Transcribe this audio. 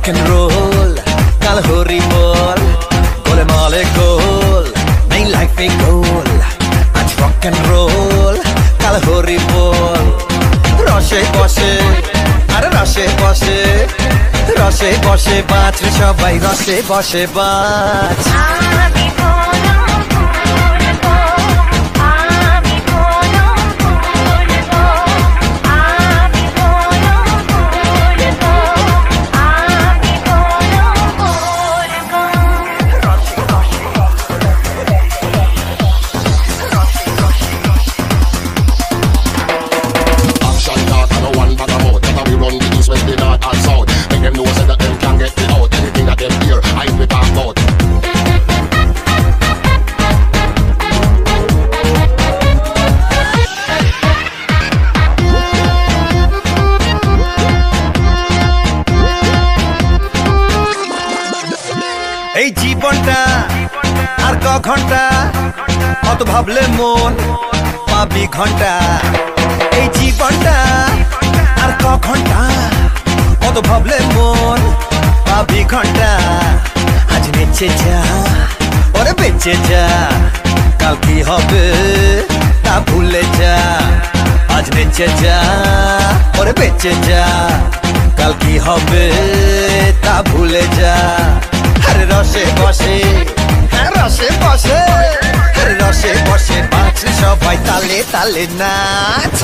rock and roll, কাল হরি বল গোলে মালে গোল নেই লাইফে গোল আজ rock and roll কাল হরি বল রসে বসে আরে রসে বসে রসে বসে বাঁচ সবাই রসে বসে বাঁচ এই জীবনটা আর ক ঘন্টা অত ভাবলে মন পাবি ঘন্টা এই জীবনটা আর ক ঘন্টা অত ভাবলে মন পাবি ঘন্টা আজ বেঁচে যা ওরে বেঁচে যা কাল কি হবে তা ভুলে যা আজ বেঁচে যা ওরে বেঁচে যা কাল কি হবে তা ভুলে যা আরে রসে বসে রসে বসে রসে বসে বাঁচ সবাই তালে তালে নাচ